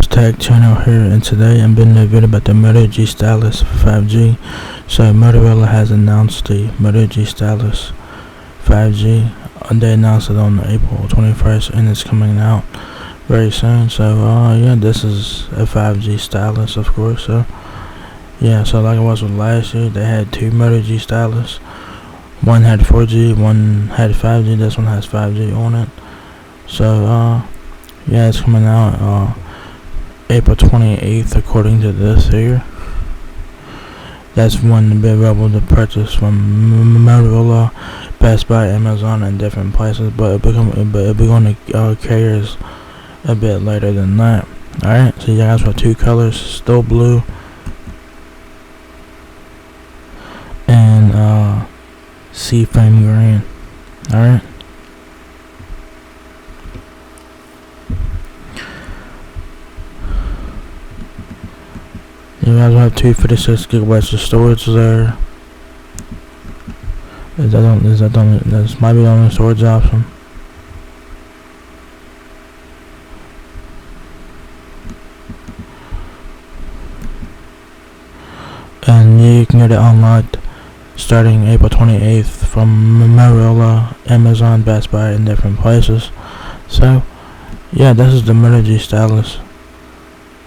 Tech channel here, and today I'm bringing a video about the Moto G stylus 5G. So Motorola has announced the Moto G stylus 5G. They announced it on April 21st, and it's coming out very soon. So yeah, this is a 5G stylus, of course. So yeah, so like it was with last year, they had two Moto G stylus. One had 4G, one had 5G. This one has 5G on it. So yeah, it's coming out April 28th, according to this here. That's when it'll be available to purchase from Motorola, Best Buy, Amazon, and different places. But it'll be on the carriers a bit later than that. Alright, so you guys have two colors, still blue and sea frame green. Alright. You guys will have 256 gigabytes of storage there. This might be the only storage option. And you can get it unlocked starting April 28th from Motorola, Amazon, Best Buy, and different places. So yeah, this is the Moto G stylus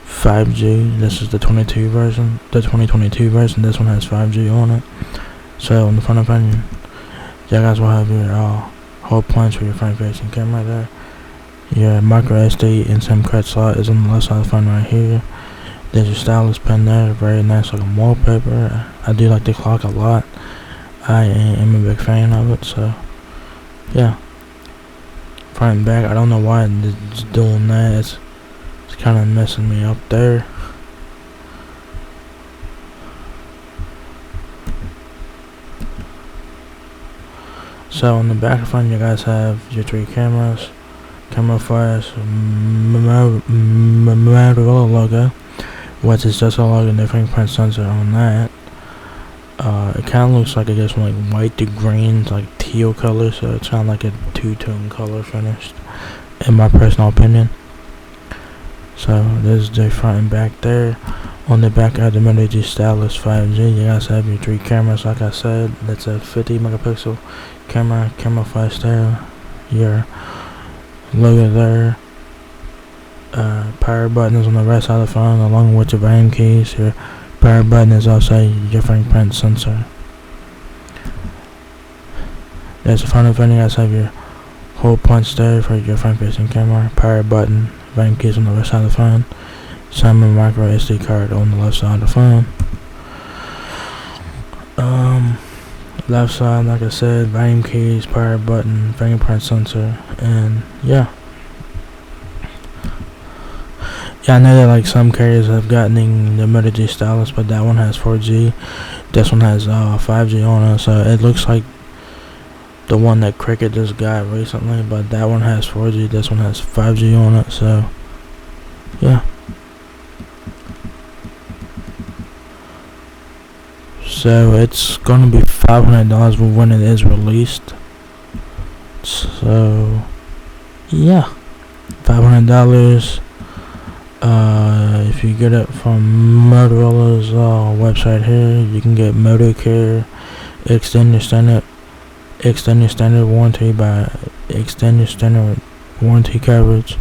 5G. This is the 2022 version. This one has 5G on it. So on the front of it, you guys will have your whole points for your front facing camera there. Your micro SD and SIM card slot is on the left side of the phone right here. There's your stylus pen there, very nice looking wallpaper. I do like the clock a lot. I am a big fan of it. So yeah, front and back, I don't know why it's doing that. It's kind of messing me up there. So on the back of front, you guys have your three cameras, camera flash, Motorola logo, which is just a logo and the fingerprint sensor on that. It kind of looks like it goes from like white to green to like teal color, so it's kind of like a two-tone color finished, in my personal opinion. So there's the front and back there. On the back of the Moto G stylus 5G, you guys have your three cameras. Like I said, that's a 50 megapixel camera flash there, your logo there, power button is on the right side of the phone along with your volume keys. Your power button is also your fingerprint sensor. There's the front of the phone. You guys have your hole punch there for your front facing camera, power button, volume keys on the right side of the phone, Simon micro SD card on the left side of the phone. Left side, like I said, volume keys, power button, fingerprint sensor, and yeah. Yeah, I know that like some carriers have gotten the Moto G stylus, but that one has 4G. This one has 5G on it, so it looks like the one that Cricket just got recently, but that one has 4G, this one has 5G on it. So yeah. So it's gonna be $500 when it is released. So yeah, $500. If you get it from Motorola's website here, you can get Moto Care, extend your standard warranty by extend your standard warranty coverage,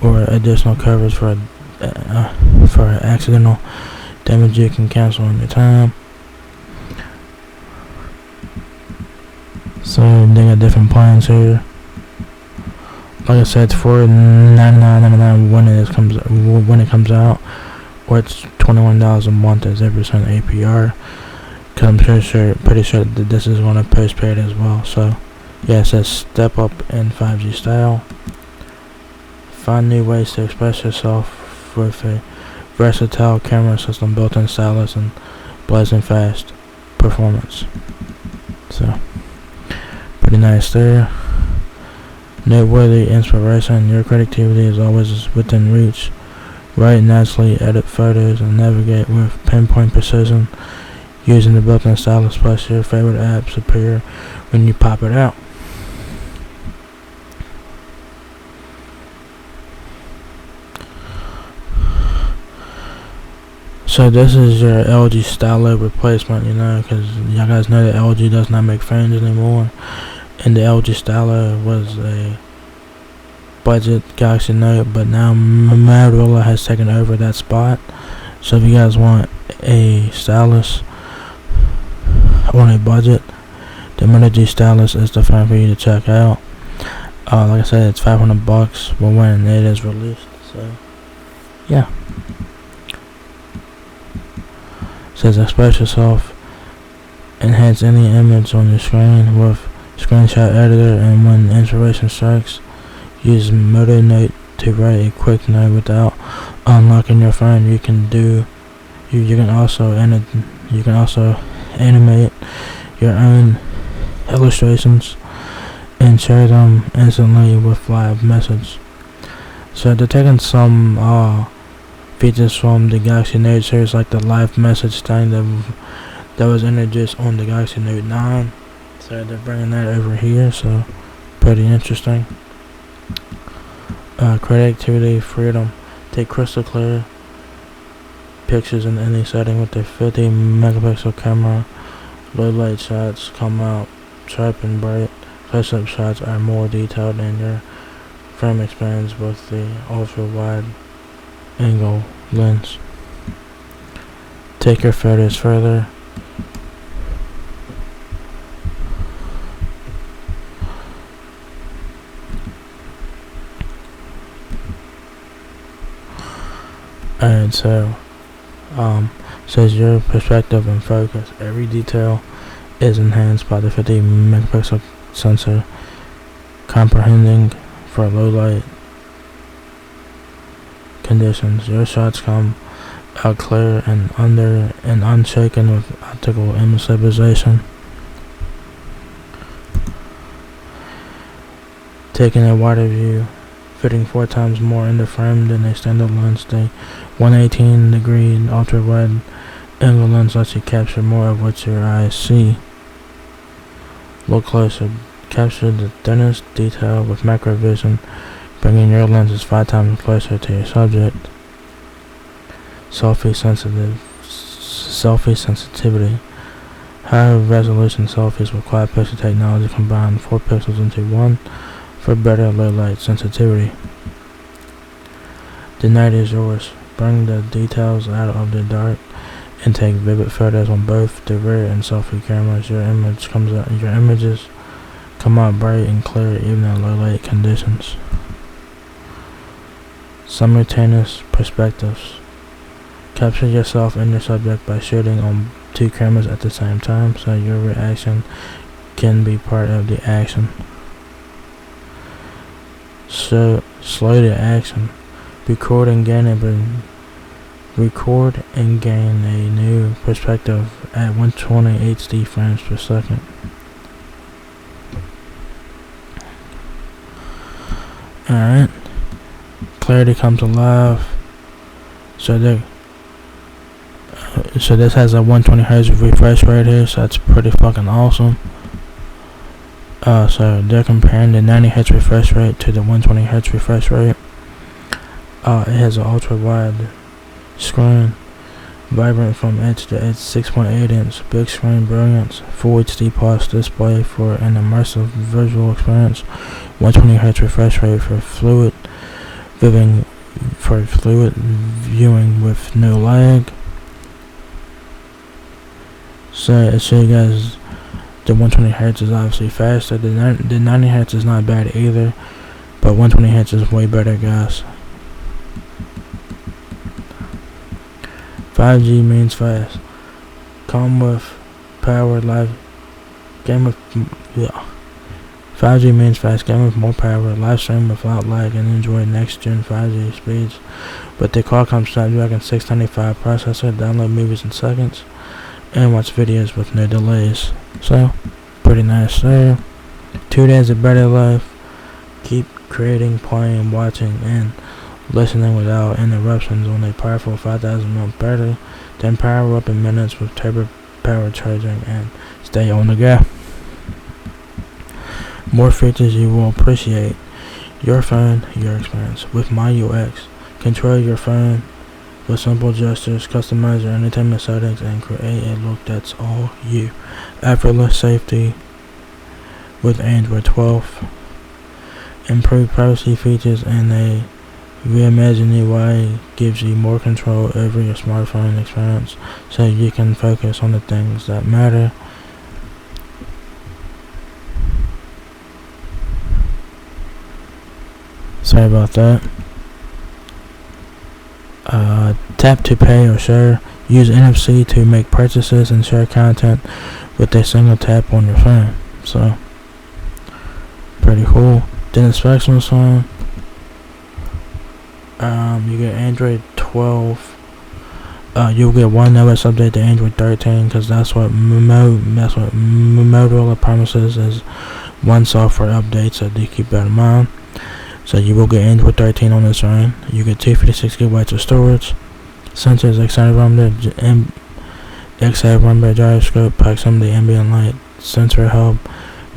or additional coverage for accidental damage you can cancel any time. So they got different plans here. Like I said, it's $499.99 when it comes out, or it's $21 a month as 8% APR. Cause I'm pretty sure that this is on a postpaid as well. So yeah, it says step up in 5G style. Find new ways to express yourself with a versatile camera system, built-in stylus, and blazing fast performance. So pretty nice there. Noteworthy inspiration. Your creativity is always within reach. Write naturally, edit photos, and navigate with pinpoint precision using the built-in stylus, plus your favorite apps appear when you pop it out. So this is your LG stylus replacement, you know, because y'all guys know that LG does not make phones anymore, and the LG stylus was a budget Galaxy Note, but now Motorola has taken over that spot. So if you guys want a stylus on a budget, the Moto G stylus is the phone for you to check out. Like I said, it's $500 when it is released. So yeah. Says express yourself, enhance any image on your screen with screenshot editor, and when inspiration strikes, use Moto Note to write a quick note without unlocking your phone. You can also animate your own illustrations and share them instantly with live message. So they're taking some features from the Galaxy Note series, like the live message thing that was introduced on the Galaxy Note 9. So they're bringing that over here, so pretty interesting. Creativity, freedom. Take crystal clear pictures in any setting with the 50 megapixel camera. Low light shots come out sharp and bright. Close-up shots are more detailed, and your frame expands with the ultra-wide angle lens. Take your photos further. Alright, so says your perspective and focus. Every detail is enhanced by the 50 megapixel sensor, comprehending for low light conditions. Your shots come out clear and unshaken with optical image stabilization. Taking a wider view, fitting 4 times more in the frame than a standard lens. The 118-degree ultra-wide angle lens lets you capture more of what your eyes see. Look closer. Capture the thinnest detail with macro vision, bringing your lenses 5 times closer to your subject. Selfie sensitivity. High resolution selfies with quad pixel technology combine 4 pixels into 1 for better low light sensitivity. The night is yours. Bring the details out of the dark and take vivid photos on both the rear and selfie cameras. Your images come out bright and clear even in low light conditions. Simultaneous perspectives. Capture yourself and your subject by shooting on 2 cameras at the same time, so your reaction can be part of the action. So slow the action. Record and gain a new perspective at 120 HD frames per second. Alright. Clarity comes alive. So this has a 120 Hz refresh rate here, so that's pretty fucking awesome. So they're comparing the 90 Hz refresh rate to the 120 Hz refresh rate. It has an ultra wide screen, vibrant from edge to edge, 6.8 inch big screen brilliance, full HD plus display for an immersive visual experience, 120 Hz refresh rate for fluid viewing with no lag. So it shows you guys the 120 Hz is obviously faster. The 90 Hz is not bad either, but 120 Hz is way better, guys. 5G means fast. Come with power live. 5G means fast. Game with more power. Live stream without lag and enjoy next gen 5G speeds. But the Qualcomm Snapdragon 695 processor. Download movies in seconds and watch videos with no delays. So, pretty nice there. 2 days of better life. Keep creating, playing, watching, and listening without interruptions on a powerful 5000 mAh battery. Then power up in minutes with turbo power charging and stay on the go. More features you will appreciate. Your phone, your experience. With my UX, control your phone with simple gestures, customize your entertainment settings, and create a look that's all you. Effortless safety with Android 12. Improved privacy features and a reimagined UI gives you more control over your smartphone experience so you can focus on the things that matter. Sorry about that. Tap to pay or share. Use NFC to make purchases and share content with a single tap on your phone. So, pretty cool. Then the specs on this one. You get Android 12. You'll get one OS update to Android 13 because that's what Motorola promises is one software update. So do keep that in mind. So you will get Android 13 on this one. You get 256 gigabytes of storage. Sensors, accelerometer, gyroscope, proximity, ambient light, sensor hub,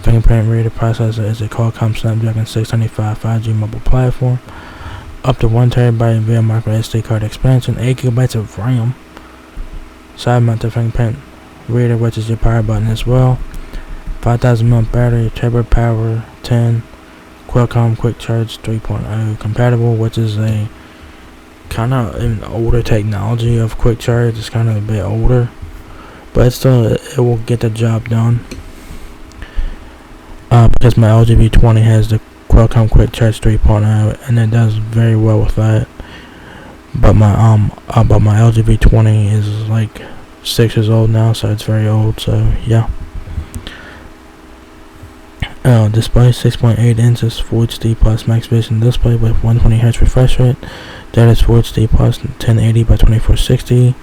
fingerprint reader. Processor is a Qualcomm Snapdragon 695 5G mobile platform. Up to 1 terabyte via micro SD card expansion, 8 gigabytes of RAM. Side mounted fingerprint reader, which is your power button as well. 5000 mAh battery, turbo power 10. Qualcomm Quick Charge 3.0 compatible, which is a kind of an older technology of Quick Charge. It's kind of a bit older, but still it will get the job done. Because my LG V20 has the Qualcomm Quick Charge 3.0 and it does very well with that. But my LG V20 is like 6 years old now, so it's very old. So yeah. Display 6.8 inches Full HD plus max vision display with 120Hz refresh rate. That is Full HD plus 1080 by 2460.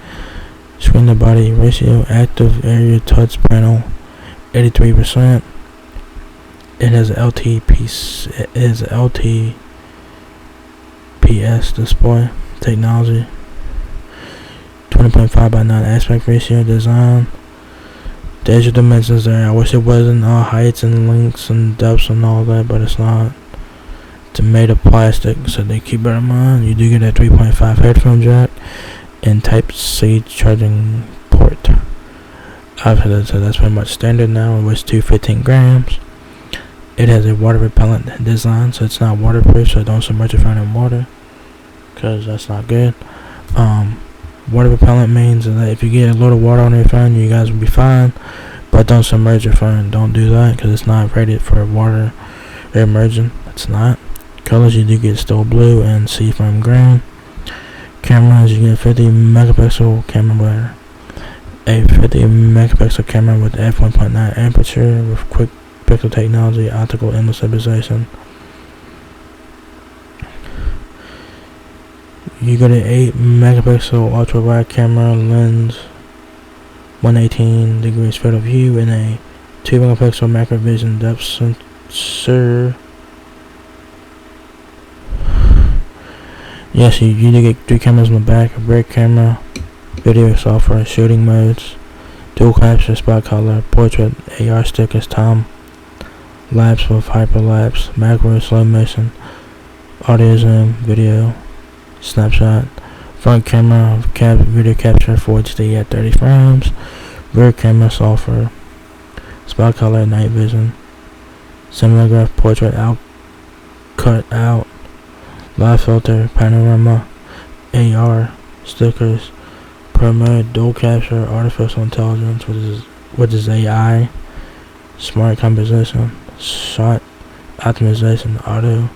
Screen to body ratio, active area touch panel 83%. It has LTPS display technology. 20.5 by 9 aspect ratio design. There's your dimensions there. I wish it wasn't all heights and lengths and depths and all that, but it's not. It's made of plastic, so they keep that in mind. You do get a 3.5 headphone jack and Type-C charging port. So that's pretty much standard now. It weighs 215 grams. It has a water repellent design, so it's not waterproof, so don't submerge your phone in water, because that's not good. Water repellent means that if you get a little water on your phone, you guys will be fine, but don't submerge your phone. Don't do that because it's not rated for water immersion. It's not. Colors, you do get still blue and seafoam green. Cameras, you get 50 megapixel camera with f1.9 aperture with quick pixel technology, optical image stabilization. You get an 8 megapixel ultra wide camera lens, 118 degrees field of view, and a 2 megapixel macro vision depth sensor. Yes, you do get 3 cameras in the back, a rear camera, video software, shooting modes, dual capture, spot color, portrait, AR stickers, time lapse with hyperlapse, macro, slow motion, audio zoom, video, snapshot, front camera, video capture, Full HD at 30 frames, rear camera software, spot color, night vision, cinematograph, portrait, cut out, live filter, panorama, AR, stickers, pro mode, dual capture, artificial intelligence, which is AI, smart composition, shot optimization, auto,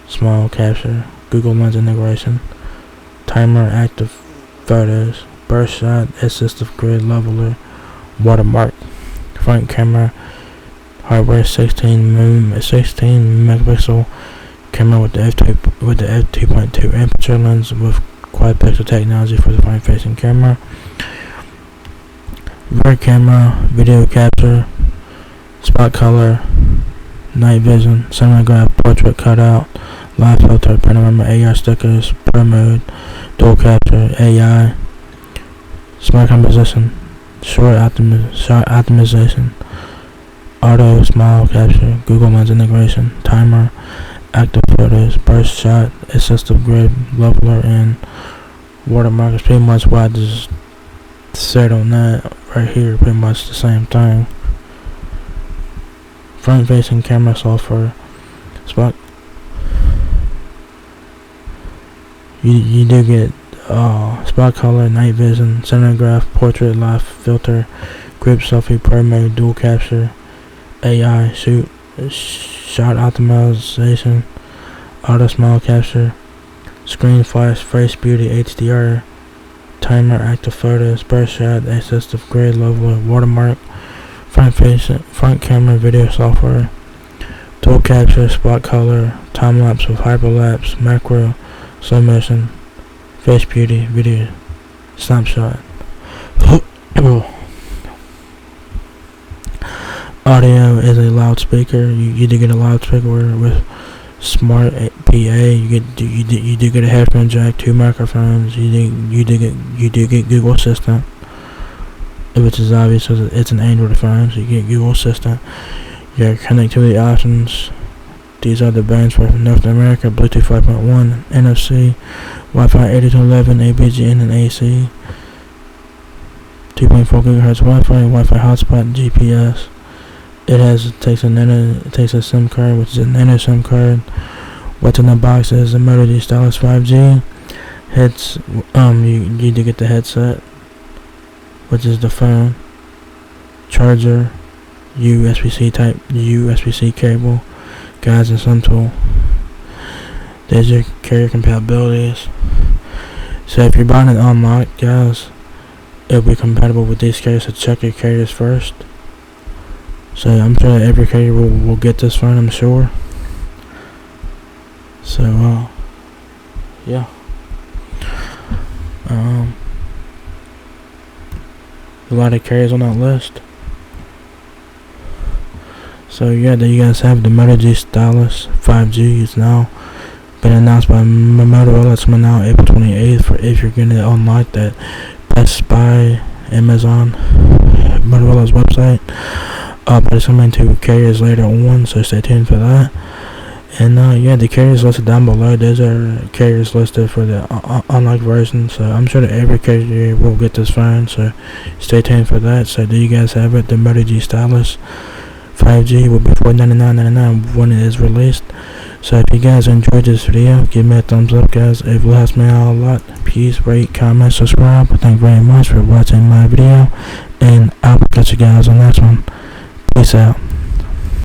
small capture, Google Lens integration, timer, active photos, burst shot, assistive grid leveler, watermark, front camera, hardware 16 megapixel camera with the f2.2 aperture lens with quad pixel technology for the front facing camera, rear camera, video capture, spot color, night vision, cinematograph, portrait cutout, live filter, panorama, AR stickers, pro mode, dual capture, AI, smart composition, shot optimization, auto, smile capture, Google Lens integration, timer, active photos, burst shot, assistive grid leveler, and watermark is pretty much what I just said on that right here. Pretty much the same thing. Front facing camera software. Spot. You do get spot color, night vision, center graph, portrait, live filter, grip selfie, primary, dual capture, AI, shot optimization, auto smile capture, screen flash, face beauty, HDR, timer, active photos, burst shot, access to grade level, watermark, front camera, video software, dual capture, spot color, time lapse with hyperlapse, macro, slow motion, face beauty, video, snapshot. Audio is a loudspeaker. You do get a loudspeaker with smart PA. You do get a headphone jack, 2 microphones. You do get Google Assistant, which is obvious because it's an Android phone. So you get Google Assistant. Your connectivity options. These are the bands for North America: Bluetooth 5.1, NFC, Wi-Fi 802.11, ABGN and AC, 2.4 GHz Wi-Fi, Wi-Fi hotspot, GPS. It takes a SIM card, which is a nano SIM card. What's in the box is a Motorola Stylus 5G. You do get the headset, which is the phone, charger, USB-C cable, guides and some tool. There's your carrier compatibilities. So if you're buying it unlocked, guys, it'll be compatible with these carriers, so check your carriers first. So I'm sure every carrier will get this phone, I'm sure. So yeah. A lot of carriers on that list. So yeah, there you guys have the Moto G Stylus 5G. It's now been announced by Motorola. It's coming out April 28th. For if you're getting it unlocked at Best Buy, Amazon, Motorola's website. But it's coming to carriers later on, so stay tuned for that. And yeah, the carriers listed down below. Those are carriers listed for the unlocked version. So I'm sure that every carrier will get this phone. So stay tuned for that. So do you guys have it? The Moto G Stylus 5G will be $499.99 when it is released. So if you guys enjoyed this video, give me a thumbs up, guys. It helps me out a lot. Please rate, comment, subscribe. Thank you very much for watching my video, and I will catch you guys on the next one. Peace out.